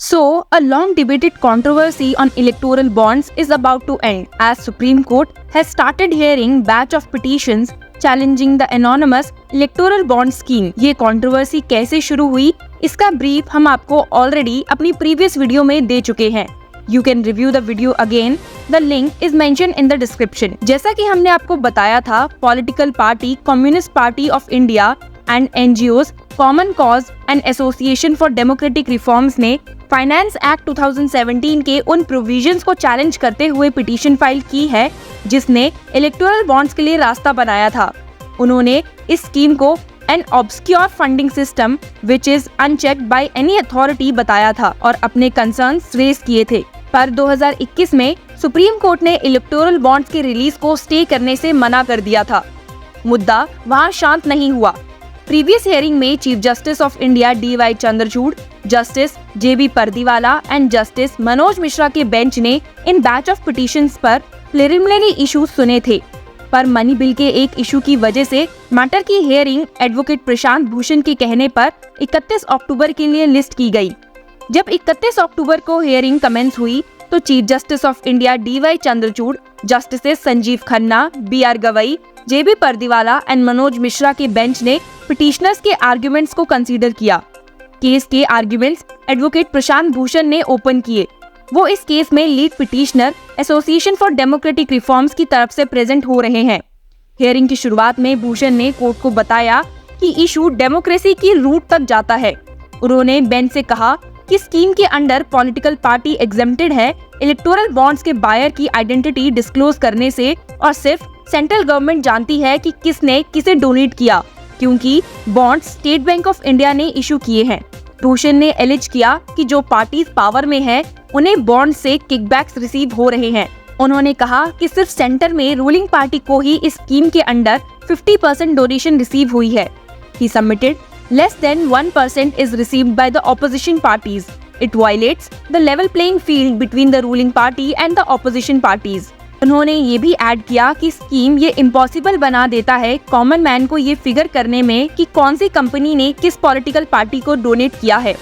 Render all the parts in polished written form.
So, a long debated controversy on electoral bonds is about to end as Supreme Court has started hearing batch of petitions challenging the anonymous electoral bond scheme. ये controversy कैसे शुरू हुई, इसका brief हम आपको already अपनी previous video में दे चुके हैं. You can review the video again. The link is mentioned in the description. जैसा कि हमने आपको बताया था, political party communist party of India and NGOs common cause and association for democratic reforms ने फाइनेंस एक्ट 2017 के उन प्रोविजंस को चैलेंज करते हुए पिटीशन फाइल की है जिसने इलेक्टोरल बॉन्ड्स के लिए रास्ता बनाया था. उन्होंने इस स्कीम को an obscure funding system which is unchecked by any authority बताया था और अपने कंसर्न्स रेज किए थे. पर 2021 में सुप्रीम कोर्ट ने इलेक्टोरल बॉन्ड्स के रिलीज को स्टे करने से मना कर दिया था. मुद्दा वहां शांत नहीं हुआ. प्रीवियस हियरिंग में chief justice of India DY Chandrachud, justice JB Pardiwala and justice Manoj Mishra के बेंच ने इन बैच ऑफ पिटीशंस पर प्रिलिमिनरी इशू सुने थे. पर मनी बिल के एक इशू की वजह से मैटर की हियरिंग एडवोकेट प्रशांत भूषण के कहने पर 31 अक्टूबर के लिए लिस्ट की गई. जब 31 अक्टूबर को हियरिंग कमेंस हुई तो chief justice of India DY Chandrachud, justice Sanjeev Khanna, BR Gavai, JB Pardiwala and Manoj Mishra के बेंच ने पिटिशनर्स के आर्गुमेंट्स को कंसीडर किया. केस के आर्गुमेंट्स एडवोकेट प्रशांत भूषण ने ओपन किए. वो इस केस में lead petitioner association for democratic reforms की तरफ से प्रेजेंट हो रहे हैं. हियरिंग की शुरुआत में भूषण ने कोर्ट को बताया कि इशू डेमोक्रेसी की रूट तक जाता है. उन्होंने बेंच से कहा कि स्कीम के अंडर पॉलिटिकल पार्टी एग्जेम्प्टेड है इलेक्टोरल बॉन्ड्स के बायर की आइडेंटिटी डिस्क्लोज करने से और सिर्फ सेंट्रल गवर्नमेंट जानती है कि किसने किसे डोनेट किया क्योंकि bonds state bank of India ने इशू किए हैं. भूषण ने एलिज किया कि जो पार्टीज पावर में है उन्हें बॉन्ड से किकबैक्स रिसीव हो रहे हैं. उन्होंने कहा कि सिर्फ सेंटर में रूलिंग पार्टी को ही इस स्कीम के अंडर 50% डोनेशन रिसीव हुई है. ही submitted less than 1% is received by the opposition parties. It violates the level playing field between the ruling party and the opposition parties. उन्होंने ये भी ऐड किया कि स्कीम ये इम्पॉसिबल बना देता है कॉमन मैन को ये फिगर करने में कि कौन सी कंपनी ने किस पॉलिटिकल पार्टी को डोनेट किया है.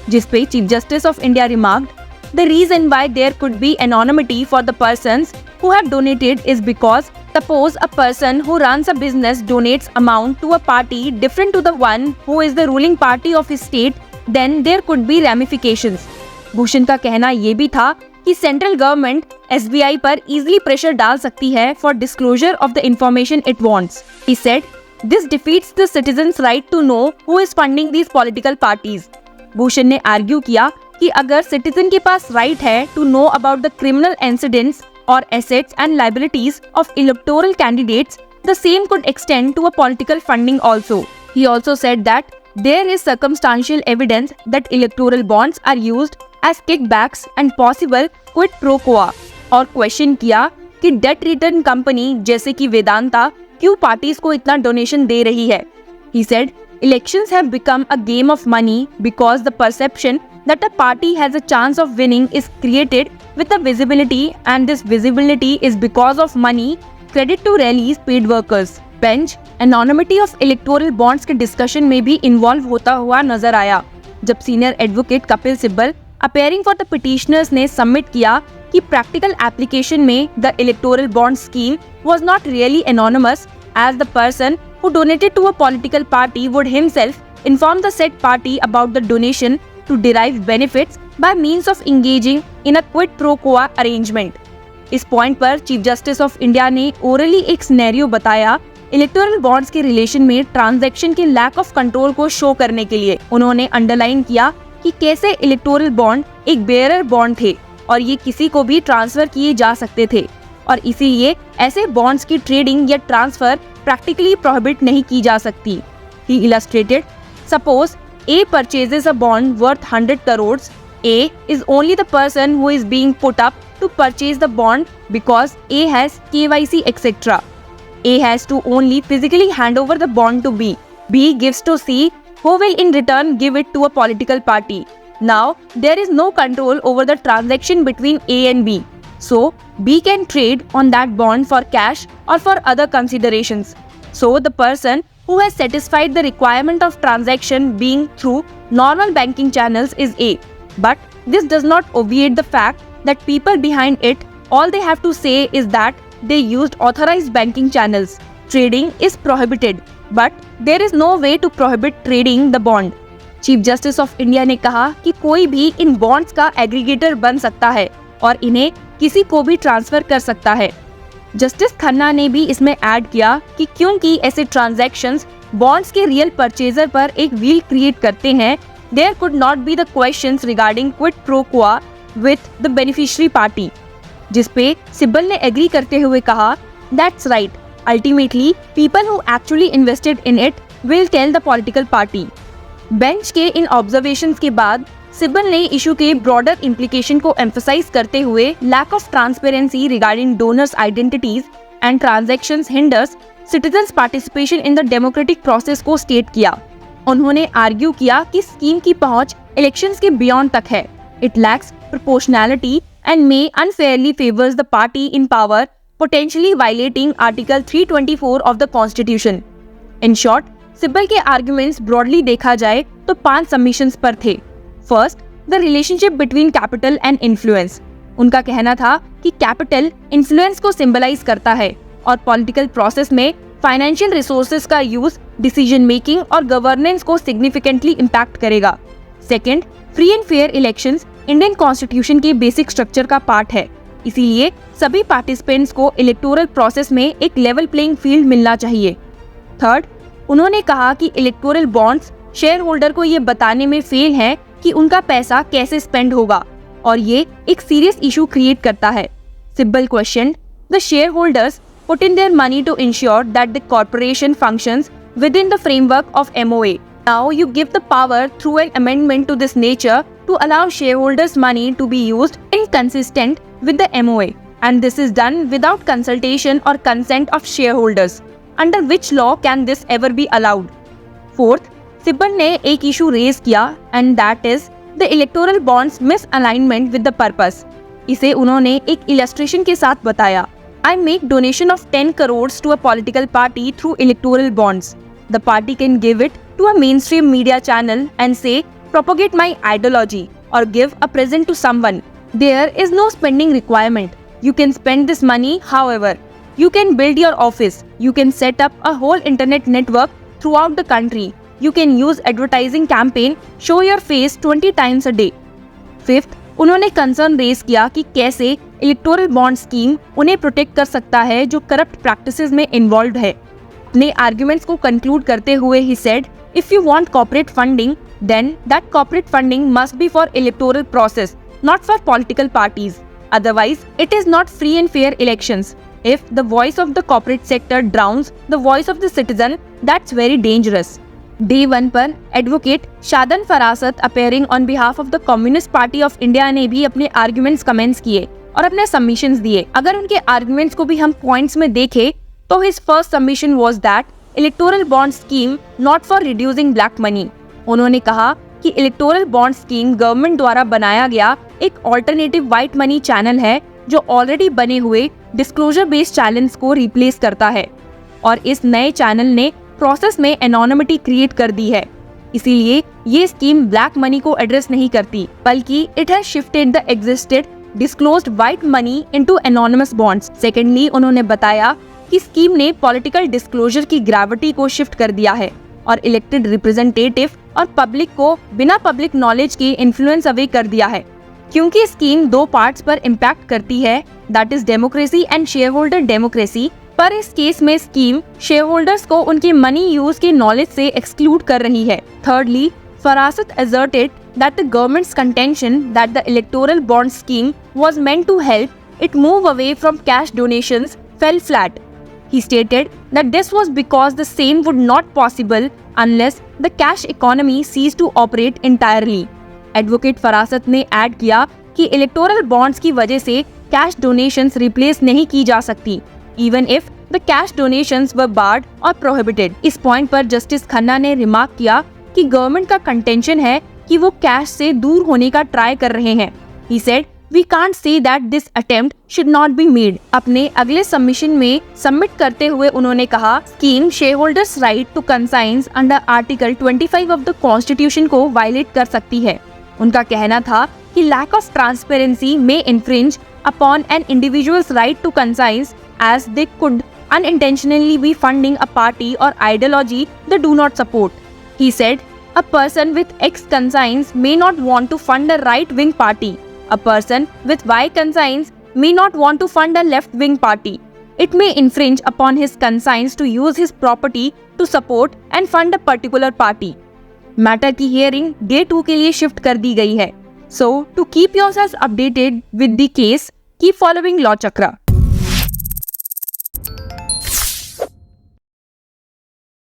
जिस पे chief justice of India remarked, The reason why there could be anonymity for the persons who have donated is because suppose a person who runs a business donates amount to a party different to the one who is the ruling party of his state, then there could be ramifications. Bhushan का कहना ये भी था कि central government SBI पर easily pressure डाल सकती है for disclosure of the information it wants. He said, This defeats the citizens' right to know who is funding these political parties. Bhushan ने आर्ग्यू किया कि अगर सिटीजन के पास राइट है to know about the criminal incidents और assets and liabilities of electoral candidates, the same could extend to a political funding also. He also said that there is circumstantial evidence that electoral bonds are used as kickbacks and possible quid pro quo. और question किया कि date return company जैसे कि वेदांता क्यों parties को इतना donation दे रही है. He said elections have become a game of money because the perception that a party has a chance of winning is created with the visibility, and this visibility is because of money. Credit to rallies paid workers. Bench anonymity of electoral bonds के discussion में भी involve होता हुआ नजर आया जब senior advocate Kapil Sibal appearing for the petitioners ने submit किया कि प्रैक्टिकल एप्लीकेशन में the electoral bond scheme was not really anonymous as the person who donated to a political party would himself inform the said party about the donation to derive benefits by means of engaging in a quid pro quo arrangement. इस point पर chief justice of India ने orally एक scenario बताया electoral bonds के relation में transaction के lack of control को show करने के लिए. उन्होंने अंडरलाइन किया कि कैसे इलेक्टोरल बॉन्ड एक बेयरर बॉन्ड थे और ये किसी को भी ट्रांसफर किए जा सकते थे और इसीलिए ऐसे बॉन्ड्स की ट्रेडिंग या ट्रांसफर प्रैक्टिकली प्रोहिबिट नहीं की जा सकती. He illustrated, suppose A purchases a bond worth 100 crores. A is only the person who is being put up to purchase the bond because A has KYC etc. A has to only physically hand over the bond to B. B gives to C, who will in return give it to a political party. Now there is no control over the transaction between A and B. So B can trade on that bond for cash or for other considerations. So the person who has satisfied the requirement of transaction being through normal banking channels is A. But This does not obviate the fact that people behind it, all they have to say is that they used authorized banking channels. Trading is prohibited, but there is no way to prohibit trading the bond. Chief justice of India ने कहा कि कोई भी इन bonds का aggregator बन सकता है और इन्हें किसी को भी ट्रांसफर कर सकता है। जस्टिस खन्ना ने भी इसमें ऐड किया कि क्योंकि ऐसे ट्रांजैक्शंस बॉन्ड्स के रियल परचेजर पर एक व्हील क्रिएट करते हैं, there could not be the questions regarding quid pro quo with the beneficiary party, जिसपे सिब्बल ने एग्री करते हुए कहा, that's right, ultimately people who actually invested in it will tell the political party. Bench के इन observations के बाद सिब्बल ने इशू के ब्रॉडर इम्प्लीकेशन को एम्फसाइज करते हुए lack of transparency regarding donors identities and transactions hinders citizens participation in the democratic process को स्टेट किया। उन्होंने आर्ग्यू किया कि स्कीम की पहुंच इलेक्शंस के बियॉन्ड तक है, it lacks proportionality and may unfairly favors the party in power, potentially violating Article 324 of the Constitution. In short, Sibal के आर्ग्यूमेंट्स ब्रॉडली देखा जाए तो 5 सबमिशंस पर थे। First, the relationship between capital and influence. उनका कहना था कि कैपिटल इन्फ्लुएंस को सिंबलाइज करता है और पॉलिटिकल प्रोसेस में फाइनेंशियल रिसोर्सेज का यूज डिसीजन मेकिंग और गवर्नेंस को सिग्निफिकेंटली इम्पैक्ट करेगा। Second, free and fair elections Indian constitution के बेसिक स्ट्रक्चर का पार्ट है, इसीलिए सभी पार्टिसिपेंट्स को इलेक्टोरल प्रोसेस में एक लेवल प्लेइंग फील्ड मिलना चाहिए। थर्ड, उन्होंने कहा कि इलेक्टोरल बॉन्ड्स शेयर होल्डर को ये बताने में फेल है कि उनका पैसा कैसे स्पेंड होगा और ये एक सीरियस इशू क्रिएट करता है। Sibal question the share holders put in their money to ensure that the corporation functions within the framework of MOA. Now you give the power through an amendment to this nature to allow shareholders' money to be used inconsistent with the MOA, and this is done without consultation or consent of shareholders. Under which law can this ever be allowed? Fourth, Sibal ने एक issue raise किया and that is the electoral bonds misalignment with the purpose. इसे उन्होंने एक illustration के साथ बताया। I make donation of 10 crores to a political party through electoral bonds. The party can give it to a mainstream media channel and say, propagate my ideology or give a present to someone. There is no spending requirement. You can spend this money however. You can build your office. You can set up a whole internet network throughout the country. You can use advertising campaign, show your face 20 times a day. Fifth, उन्होंने concern raise किया कि कैसे electoral bond scheme उन्हें protect कर सकता है जो corrupt practices में इन्वॉल्व है। अपने आर्ग्यूमेंट्स को कंक्लूड करते हुए he said, if you want corporate funding then that corporate funding must be for electoral process, not for political parties, otherwise it is not free and fair elections. If the voice of the corporate sector drowns the voice of the citizen, that's very dangerous. Day 1 पर advocate शादन फरासत appearing on behalf of the communist party of India ने भी अपने arguments comments किए और अपने submissions दिए। अगर उनके आर्ग्यूमेंट्स को भी हम पॉइंट्स में देखें तो his first submission was that electoral bond scheme not for reducing black money. उन्होंने कहा कि इलेक्टोरल बॉन्ड स्कीम गवर्नमेंट द्वारा बनाया गया एक ऑल्टरनेटिव व्हाइट मनी चैनल है जो ऑलरेडी बने हुए डिस्क्लोजर बेस्ड चैनल्स को रिप्लेस करता है और इस नए चैनल ने प्रोसेस में एनोनिमिटी क्रिएट कर दी है। इसीलिए ये स्कीम ब्लैक मनी को एड्रेस नहीं करती, बल्कि it has shifted the existed disclosed white money into anonymous bonds. Secondly, उन्होंने बताया कि स्कीम ने पॉलिटिकल डिस्क्लोजर की ग्रेविटी को शिफ्ट कर दिया है और इलेक्टेड रिप्रेजेंटेटिव और पब्लिक को बिना पब्लिक नॉलेज के इन्फ्लुएंस अवे कर दिया है। क्योंकि स्कीम 2 पार्ट्स पर इम्पैक्ट करती है, that is democracy and share holder democracy, पर इस केस में स्कीम शेयर होल्डर्स को उनके मनी यूज के नॉलेज से एक्सक्लूड कर रही है। Thirdly, फरासत asserted that the government's contention that the electoral bond scheme was meant to help it move away from cash donations fell flat. He stated that this was because the same would not possible unless the cash economy ceased to operate entirely. Advocate Farasat ने add किया कि electoral bonds की वजह से cash donations replace नहीं की जा सकती, even if the cash donations were barred or prohibited. इस पॉइंट पर जस्टिस खन्ना ने रिमार्क किया कि गवर्नमेंट का कंटेंशन है कि वो कैश से दूर होने का ट्राई कर रहे हैं। He said, we can't say that this attempt should not be made. अपने अगले सबमिशन में सबमिट करते हुए उन्होंने कहा, scheme shareholders right to conscience under article 25 of the constitution को वायलेट कर सकती है उनका कहना था कि lack of transparency may infringe upon an individual's right to conscience as they could unintentionally be funding a party or ideology they do not support. He said, a person with X conscience may not want to fund a right-wing party. A person with Y conscience may not want to fund a left-wing party. It may infringe upon his conscience to use his property to support and fund a particular party. Matter की hearing day 2 के लिए shift कर दी गई है. So, to keep yourselves updated with the case, keep following Law Chakra.